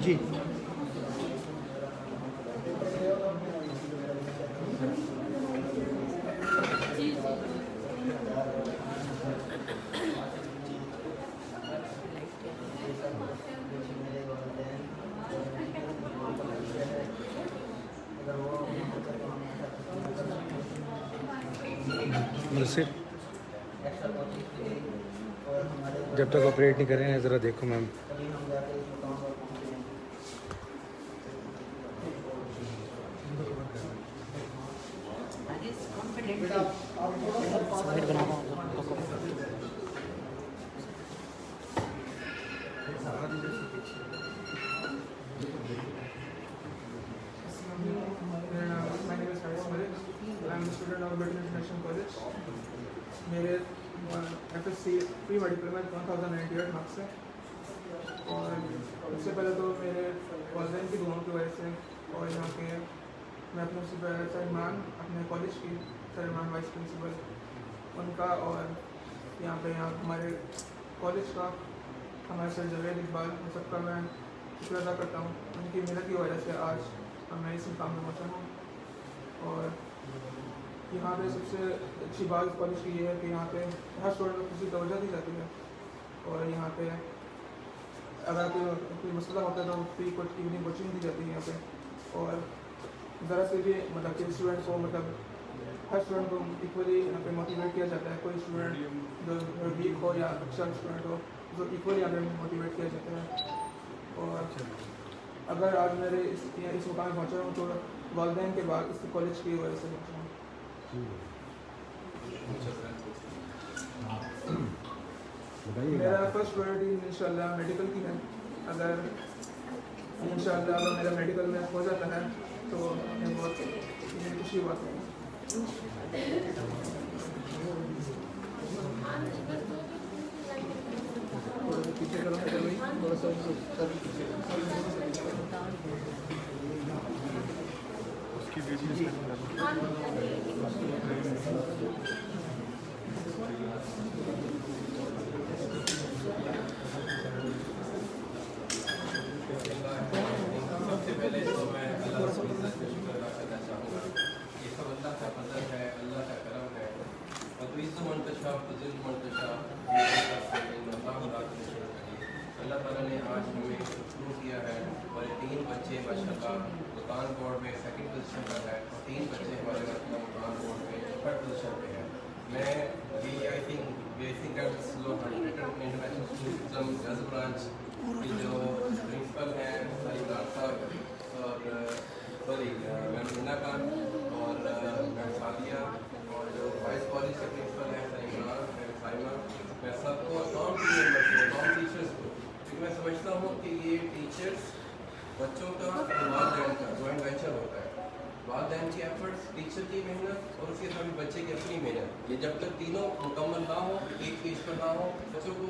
जी सिर्फ जब तक ऑपरेट नहीं करें ज़रा देखो मैम। मेरे FSC प्री मेडिकल में 1098 मार्क्स है। और सबसे पहले तो मेरे वालिदैन की दुआओं की वजह से और यहाँ के मैं अपने सलमान अपने कॉलेज की सलमान वाइस प्रिंसिपल उनका और यहाँ हमारे कॉलेज का हमारे सर जवेद इकबाल इन सबका मैं शुक्र अदा करता हूँ। उनकी मेहनत की वजह से आज मैं इस मुकाम में पहुँचा हूँ। और यहाँ पे सबसे अच्छी बात कॉलेज की ये है कि यहाँ पे हर स्टूडेंट को किसी तवज्जो दी जाती है। और यहाँ पे अगर कोई मसला होता है तो फ्री इवनिंग कोचिंग दी जाती है यहाँ पे। और ज़रा से भी मतलब कि स्टूडेंट्स को मतलब हर स्टूडेंट को इक्वली यहाँ पे मोटिवेट किया जाता है। कोई स्टूडेंट जो वीक हो या अच्छा स्टूडेंट हो जो इक्वली यहाँ पे मोटिवेट किया जाता है। और अगर आज मेरे इस मुकाम में पहुँचा हूँ तो वालिदैन के बाद इस कॉलेज की वजह से पहुँचा हूँ। मेरा फर्स्ट प्रायोरिटी इंशाल्लाह मेडिकल की है। अगर इंशाल्लाह अगर मेरा मेडिकल में हो जाता है तो ये बहुत खुशी बात है। पीछे करो थोड़ा सा उसकी वीडियो अल्लाह ताला ने आज हमें शुरू किया है और 3 बच्चे माशाल्लाह दुकान बोर्ड में सेकंड पोजीशन पर है और 3 बच्चे हमारे दुकान बोर्ड में थर्ड पोजीशन पे है। मैं I think basic international school गज ब्रांच की जो प्रिंसिपल हैं सलीम साहब और सॉरी मैम मीना खान और मैम सादिया और जो वाइस कॉलेज के प्रिंसिपल हैं सलीम मैम साइमा, मैं सबको तमाम टीचर्स को, क्योंकि मैं समझता हूँ कि ये टीचर्स बच्चों का वालिदैन का जॉइंट वेंचर होता है। वालिदैन की एफर्ट्स, टीचर की मेहनत और उसके साथ बच्चे की अपनी मेहनत, ये जब तक तीनों मुकम्मल ना हो, एक पेज पर ना हो, बच्चों को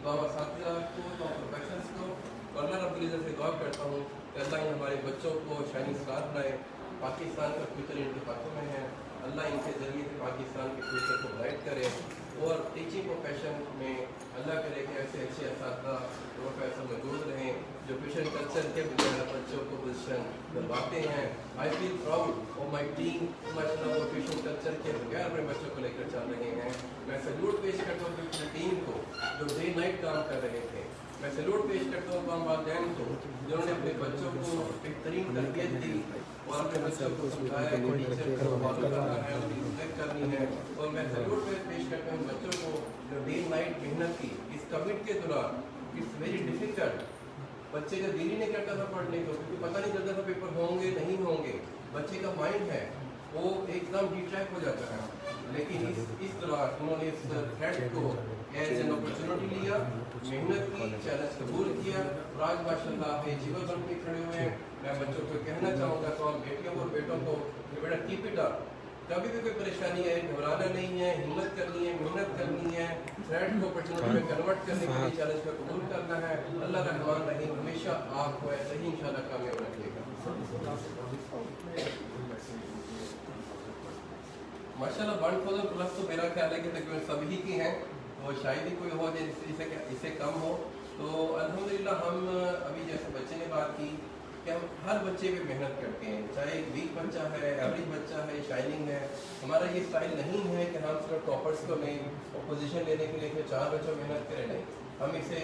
तो साथिया को तो प्रोफेशनल्स को अल्लाह रब्बुल इज़्ज़त से दुआ करता हूँ कि अल्लाह हमारे बच्चों को शाइनिंग स्टार बनाए। पाकिस्तान का फ्यूचर इनके हाथों में है, अल्लाह इनके ज़रिए से पाकिस्तान के फ्यूचर को ब्राइट करे। और टीचिंग प्रोफेशन में अल्लाह करे कि ऐसे अच्छे असातिज़ा प्रोफेसर मौजूद रहें जो ट्यूशन कल्चर के बगैर बच्चों को पोजीशन दिलवाते हैं। I feel proud of my team, माशाल्लाह वो ट्यूशन कल्चर के बगैर अपने बच्चों को लेकर चल रहे हैं। मैं सैल्यूट पेश करता हूँ अपनी टीम को जो डे नाइट काम कर रहे थे। मैं सैल्यूट पेश करता हूँ अपने वालिदैन को जिन्होंने अपने बच्चों को बेहतरीन तरबियत दी और अपने बच्चों को समझाया कि टीचर को फॉलो करना है, उनकी रिस्पेक्ट करनी है। और मैं सैल्यूट पेश करता हूँ बच्चों को जो डे नाइट मेहनत की इस कोविड के दौरान। इट्स वेरी डिफिकल्ट बच्चे का दिल ही नहीं करता था पढ़ने को, क्योंकि पता नहीं चलता था पेपर होंगे नहीं होंगे। बच्चे का माइंड है वो एकदम डिट्रैक्ट हो जाता है। लेकिन इस दौरान उन्होंने इस थ्रेड को एज एन अपॉर्चुनिटी लिया, मेहनत की, चैलेंज कबूल किया और आज माशाल्लाह एलिजिबल बन के खड़े हुए हैं। मैं बच्चों को कहना चाहूँगा, तो हम बेटियों और बेटों को बेटा कीप इट अप, कभी भी कोई परेशानी है घबराना नहीं है, हिम्मत करनी है, मेहनत करनी है, थ्रेड को अपॉर्चुनिटी में कन्वर्ट करने के लिए चैलेंज को कबूल करना है। अल्लाह रहमान रहीम हमेशा आपको ऐसे ही इंशाल्लाह कामयाब रखिएगा। माशाल्लाह 1000+ तो मेरा ख्याल है कि तकरीबन सभी की हैं, वो शायद ही कोई हो इससे कम हो। तो अल्हम्दुलिल्लाह हम अभी जैसे बच्चे ने बात की कि हम हर बच्चे पे मेहनत करते हैं, चाहे वीक बच्चा है, एवरेज बच्चा है, शाइनिंग है। हमारा ये स्टाइल नहीं है कि हम सिर्फ टॉपर्स को नहीं और पोजीशन लेने के लिए 4 बच्चों मेहनत करें, नहीं। हम इसे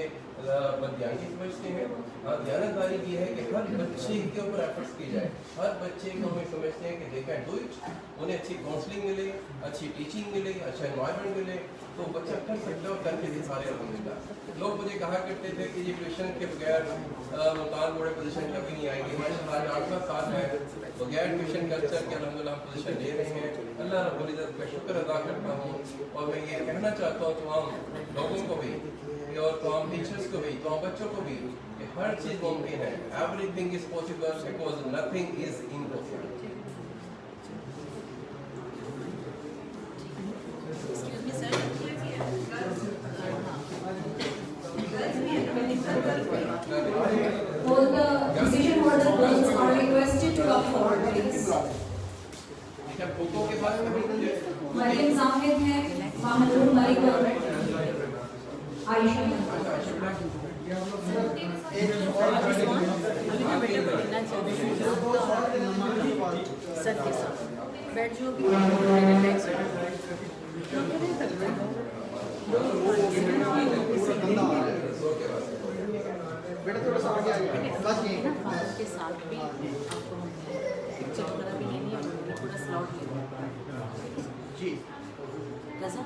बदयांगी समझते हैं। हाँ, ध्यानदारी ये है कि हर बच्चे के ऊपर एफर्ट्स की जाए। हर बच्चे को हम समझते हैं कि दे कैन डू इट, उन्हें अच्छी काउंसलिंग मिले, अच्छी टीचिंग मिले, अच्छा एनवायरनमेंट मिले, तो बच्चा कर सकता है और करके दिखा रहे अल्हम्दुलिल्लाह। लोग मुझे कहा करते थे कि ये ट्यूशन के बगैर मुल्तान बोर्ड पोजीशन कभी नहीं आएगी। माशाल्लाह 8 साल है बगैर ट्यूशन कल्चर के अल्हम्दुलिल्लाह हम पोजीशन ले रहे हैं। अल्लाह रब्बुल इज़्ज़त का शुक्र अदा करता हूँ और मैं ये कहना चाहता हूँ तमाम लोगों को भी और तमाम टीचर्स को भी, तमाम बच्चों को भी, कि हर चीज़ मुमकिन है। Everything is possible because nothing is impossible. All the decision holder girls are requested to come forward, please. क्या खो-खो के बारे में भी मरियम जावेद है, महमूद मलिक और आयशा है। सर के साथ बैठ जो भी बेटा थोड़ा सा आगे आइए, बस ये के साथ भी आपको पिक्चर वगैरह भी लेनी है और पूरा स्लॉट लेना है जी। कैसा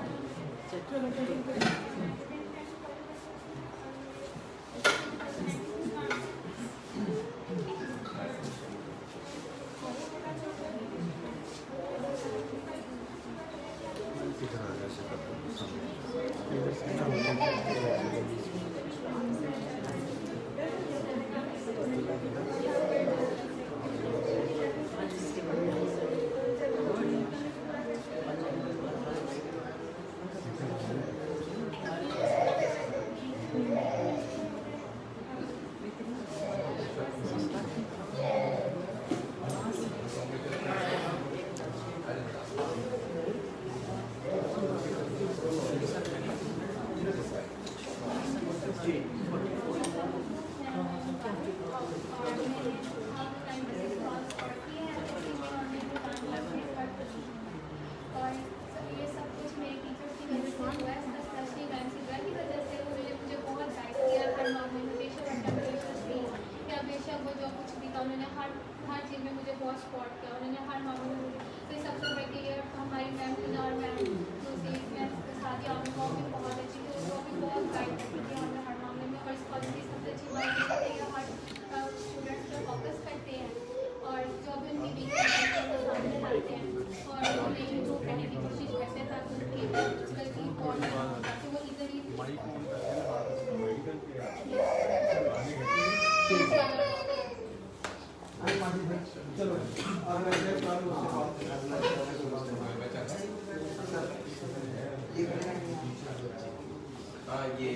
हर चीज़ में मुझे बहुत सपोर्ट किया उन्होंने, हर मामले में। तो इस सबसे बेटी है हमारी मैम और मैम दूसरी मैम सादी आमिर वो भी बहुत अच्छी थी, वो भी बहुत गाइड करती थी हमें हर मामले में। और इस कॉलेज की सबसे अच्छी बात ये है हर स्टूडेंट्स पर फोकस करते हैं और जो भी उनकी वीकनेस है वो सामने लाते हैं और उन्हें इम्प्रूव करने की कोशिश करते हैं ताकि उनकी गलती और ताकि वो इजीली चलो हाँ ये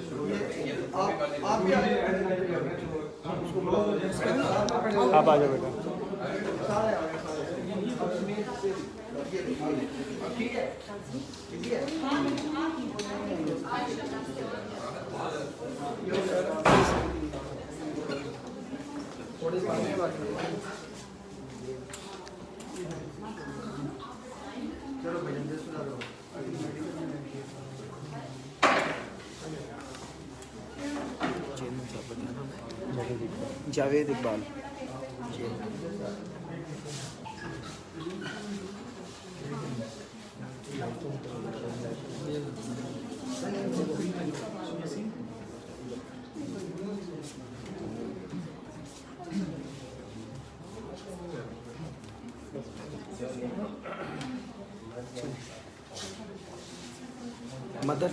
शुरू करते हैं। आप भी आप आ जाओ बेटा। सारे आ गए ठीक है ठीक है। थोड़ी बात चलो भजन दे सुना दो। Javed Iqbal. Mother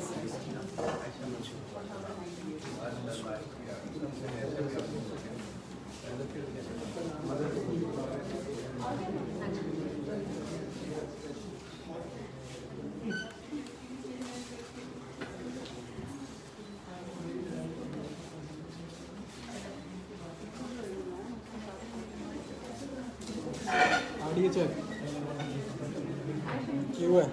audio check क्यों है?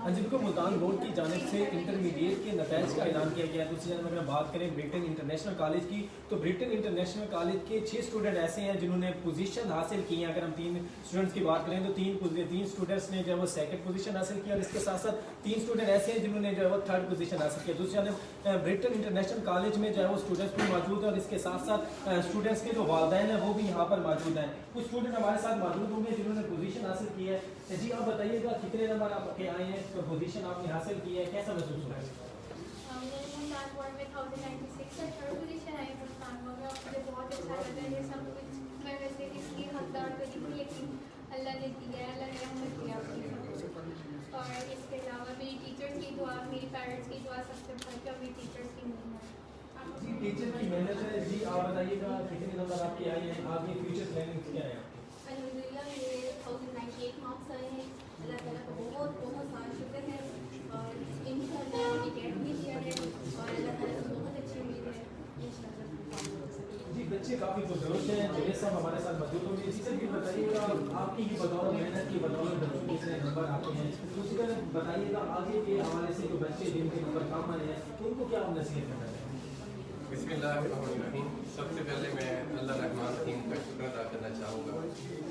जिनको मुल्तान बोर्ड की जानिब से इंटरमीडिएट के नतैज का ऐलान किया गया है। दूसरी जानब अगर बात करें ब्रिटेन इंटरनेशनल कॉलेज की, तो ब्रिटेन इंटरनेशनल कॉलेज के 6 स्टूडेंट ऐसे हैं जिन्होंने पोजीशन हासिल की है। अगर हम 3 स्टूडेंट्स की बात करें तो 3 स्टूडेंट्स ने जो है वो 2nd पोजीशन हासिल किया और इसके साथ साथ 3 स्टूडेंट ऐसे हैं जिन्होंने जो है वो 3rd पोजीशन हासिल किया। दूसरी जानब ब्रिटेन इंटरनेशनल कॉलेज में जो है वो स्टूडेंट्स भी मौजूद हैं और इसके साथ साथ स्टूडेंट्स के जो वालिदैन हैं वो भी यहाँ पर मौजूद हैं। कुछ स्टूडेंट हमारे साथ मौजूद होंगे जिन्होंने पोजीशन हासिल की है। जी आप बताइएगा कितने नंबर आपके आए हैं, तो पोजीशन आपने हासिल की है, कैसा महसूस हो रहा है? मैंने मुल्तान बोर्ड में 1096 से 3rd पोजीशन आई मुल्तान बोर्ड में, और मुझे बहुत अच्छा लगा है। ये सब कुछ मैं वैसे इसकी हकदार तो नहीं, लेकिन अल्लाह ने दिया है, अल्लाह ने रहमत किया अपनी। और इसके अलावा मेरी टीचर्स की दुआ, मेरी पेरेंट्स की दुआ सबसे बढ़ के, और मेरी टीचर्स की मेहनत। जी टीचर की मेहनत है। जी आप बताइएगा कितने नंबर आपके आए हैं, आपकी फ्यूचर प्लानिंग क्या है? अल्हम्दुलिल्लाह मेरे 1098 मार्क्स आए हैं। अल्लाह ताला का बहुत बहुत सारा शुक्र है, और इंशाल्लाह मैंने कैट भी दिया है और अल्लाह ताला से बहुत अच्छी उम्मीद है इंशाल्लाह। जी बच्चे काफ़ी पुरजोश हैं। जवेद साहब हमारे साथ मौजूद होंगे। जी सर ये बताइएगा आपकी ही बदौलत, मेहनत की बदौलत बच्चों के इतने नंबर आते हैं, तो उसका बताइएगा आगे के हवाले से जो बच्चे जिनके नंबर कम आए हैं तो उनको क्या आप नसीहत करना चाहेंगे? बिस्मिल्लाहिर्रहमानिर्रहीम। सबसे पहले मैं अल्लाह रहमान रहीम का शुक्र अदा करना चाहूँगा,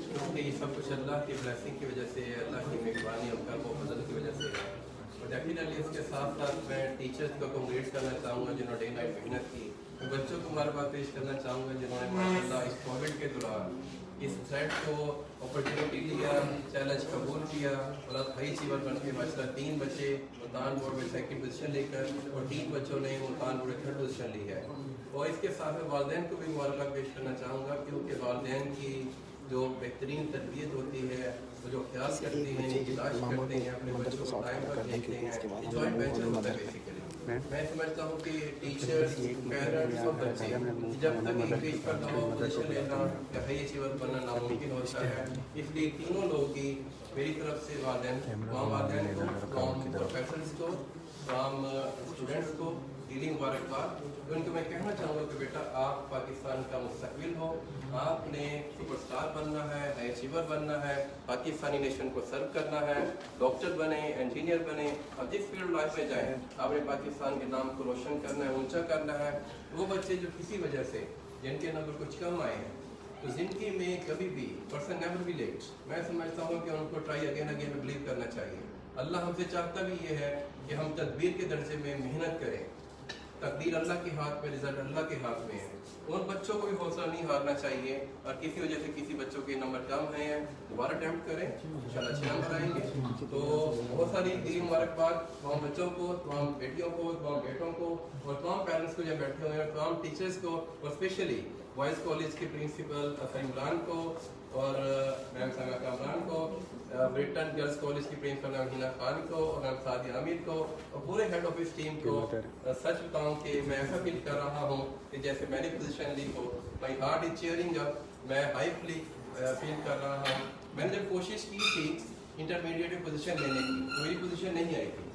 क्योंकि ये सब कुछ अल्लाह की ब्लेसिंग की वजह से, अल्लाह की मेहरबानी और करम और फजल की वजह से है। और डेफिनेटली इसके साथ साथ मैं टीचर्स को कंग्रेट करना चाहूँगा जिन्होंने डे नाइट मेहनत की। मैं बच्चों को मुबारकबाद पेश करना चाहूँगा जिन्होंने माशाअल्लाह इस कोविड के दौरान इस थ्रेड को अपॉर्चुनिटी लिया, चैलेंज कबूल किया और आज हाई अचीवर बन के माशाअल्लाह 3 बच्चे मुल्तान बोर्ड में 2nd पोजीशन लेकर और 3 बच्चों ने मुल्तान बोर्ड में 3rd पोजीशन ली है। और इसके साथ में वालिदैन को भी मुबारकबाद पेश करना चाहूँगा, क्योंकि वालिदैन की जो बेहतरीन तरबियत होती है, वो जो ख्याल करते हैं, निगरानी करते हैं, अपने बच्चों को टाइम पर देखते हैं, जॉइंट वेंचर होता है बेसिकली। मैं समझता हूँ कि टीचर्स, पेरेंट्स और बच्चे जब तक इंक्रीज करना हो, पोजीशन लेना या हाई अचीवर बनना नामुमकिन होता है। इसलिए तीनों लोगों की मेरी तरफ से वालिदैन को, प्रोफेसर्स को, स्टूडेंट्स को दिली मुबारकबाद। उनको मैं कहना चाहूँगा कि बेटा आप पाकिस्तान का मुस्तकबिल हो, आपने सुपरस्टार बनना है, हाई अचीवर बनना है, पाकिस्तानी नेशन को सर्व करना है, डॉक्टर बने, इंजीनियर बने, और जिस फील्ड लाइफ में जाएँ आपने पाकिस्तान के नाम को रोशन करना है, ऊंचा करना है। वो बच्चे जो किसी वजह से जिनके नंबर कुछ कम आए हैं, तो ज़िंदगी में कभी भी पर्सन नेवर बी लेट। मैं समझता हूँ कि उनको ट्राई अगेन अगेन बिलीव करना चाहिए। अल्लाह हमसे चाहता भी ये है कि हम तदबीर के दर्जे में मेहनत करें। तकदीर अल्लाह के हाथ में, रिजल्ट अल्लाह के हाथ में है। उन बच्चों को भी हौसला नहीं हारना चाहिए, और किसी वजह से किसी बच्चों के नंबर कम हैं, दोबारा अटैम्प्ट करें, इंशाल्लाह अच्छे नंबर आएंगे। तो बहुत सारी दिली मुबारकबाद तमाम बच्चों को, तमाम बेटियों को, तमाम बेटों को, और तमाम पेरेंट्स को जो बैठे हुए हैं, तमाम टीचर्स को, और स्पेशली बॉयज़ कॉलेज के प्रिंसिपल इमरान को और मैम समा कामरान को, ब्रिटेन गर्ल्स कॉलेज की प्रिंसिपल मैम हिना खान को और मैम सादिया आमिर को और पूरे हेड ऑफिस टीम को सच बताऊं कि मैं ऐसा फील कर रहा हूं कि जैसे मैंने पोजीशन ली हो। My heart is cheering up. मैं हाईली फील कर रहा हूं। मैंने जब कोशिश की थी इंटरमीडिएट पोजीशन लेने की, तो मेरी पोजीशन नहीं आई थी।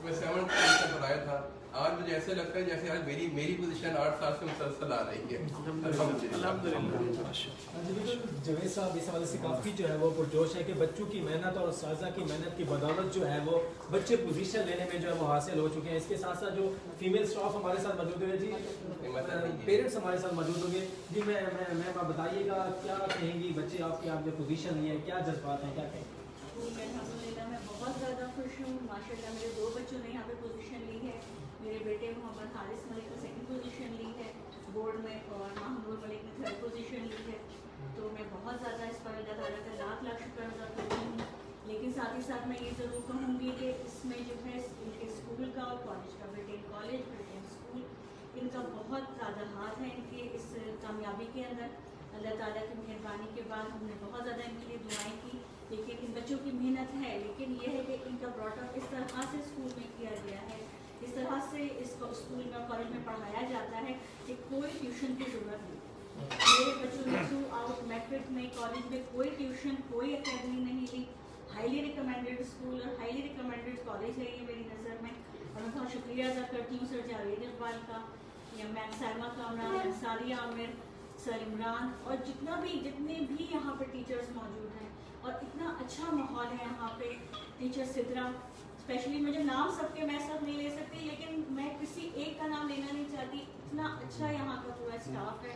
मैं 7th पोजीशन पर आया था। आज मुझे ऐसे लगता है जैसे आज मेरी पोजीशन 8 साल से मुसलसल आ रही है। अल्हम्दुलिल्लाह। जवेद साहब इस हवाले से काफ़ी जो है वो पुरजोश है कि बच्चों की मेहनत और उस्ताज़ा की मेहनत की बदौलत जो है वो बच्चे पोजीशन लेने में जो है वो हासिल हो चुके हैं। इसके साथ साथ जो फीमेल स्टाफ हमारे साथ मौजूद है जी, पेरेंट्स हमारे साथ मौजूद होंगे जी। मैं बताइएगा क्या कहेंगी बच्चे आपके, आप जो पोजीशन लिए हैं, क्या जज्बात हैं, क्या कहेंगे? अल्हम्दुलिल्लाह मैं बहुत ज़्यादा खुश हूँ। माशाल्लाह मेरे 2 बच्चों ने यहाँ पे पोजीशन ली है। मेरे बेटे मोहम्मद हारिस मलिक ने 2nd पोजीशन ली है बोर्ड में, और महमूद मलिक ने 3rd पोजीशन ली है। तो मैं बहुत ज़्यादा इस पर अल्लाह ताला का लाख शुक्र अदा करती हूँ। लेकिन साथ ही साथ मैं ये ज़रूर कहूँगी कि इसमें जो है इनके स्कूल का और कॉलेज का, ब्रिटेन कॉलेज, ब्रिटेन स्कूल, इनका बहुत ज़्यादा हाथ है इनके इस कामयाबी के अंदर। अल्लाह ताला की मेहरबानी के बाद हमने बहुत ज़्यादा इनके लिए दुआएं की, लेकिन इन बच्चों की मेहनत है, लेकिन यह है कि इनका ब्रॉटअप इस स्कूल में और कॉलेज में पढ़ाया जाता है कि कोई ट्यूशन की ज़रूरत नहीं। मेरे बच्चों ने थ्रू आउट मैट्रिक में कॉलेज में कोई ट्यूशन कोई अकेडमी नहीं ली। हाईली रिकमेंडेड स्कूल और हाईली रिकमेंडेड कॉलेज है ये मेरी नज़र में, और मैं बहुत शुक्रिया अदा करती हूँ सर जावेद इकबाल का, या मैम साइमा कामरान, सारिया आमिर, सर इमरान और जितने भी यहाँ पे टीचर्स मौजूद हैं, और इतना अच्छा माहौल है यहाँ पे। टीचर सिद्रा स्पेशली, मुझे नाम सबके मैं सब नहीं ले सकती, लेकिन मैं किसी एक का नाम लेना नहीं चाहती, इतना अच्छा यहाँ का पूरा स्टाफ है।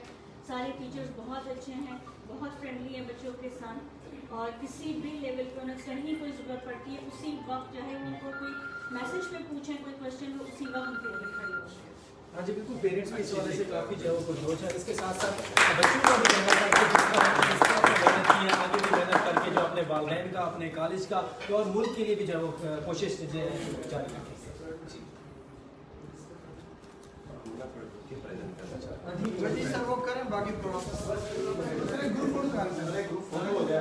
सारे टीचर्स बहुत अच्छे हैं, बहुत फ्रेंडली हैं बच्चों के साथ, और किसी भी लेवल पर उन्हें कहीं कोई ज़रूरत पड़ती है उसी वक्त, चाहे उनको कोई मैसेज पे पूछें कोई क्वेश्चन हो, उसी वक्त उनके लिए खड़े हो। हाँ जी बिल्कुल, पेरेंट्स भी इस वाले से काफ़ी जो है वो खुश है। इसके साथ साथ बच्चों का भी कहना था कि जिस तरह आपने मेहनत की है, आगे भी मेहनत करके जो अपने वालिदैन का, अपने कॉलेज का तो और मुल्क के लिए भी जो है वो कोशिश जो है जारी रखें। जी सर वो करें बाकी प्रोसेस ग्रुप फोटो निकालते हैं, ग्रुप फोटो हो गया।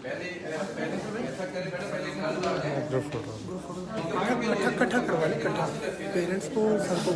पहले ऐसा करें मैडम, पहले ग्रुप फोटो इकट्ठा करवा लें, इकट्ठा पेरेंट्स को सर को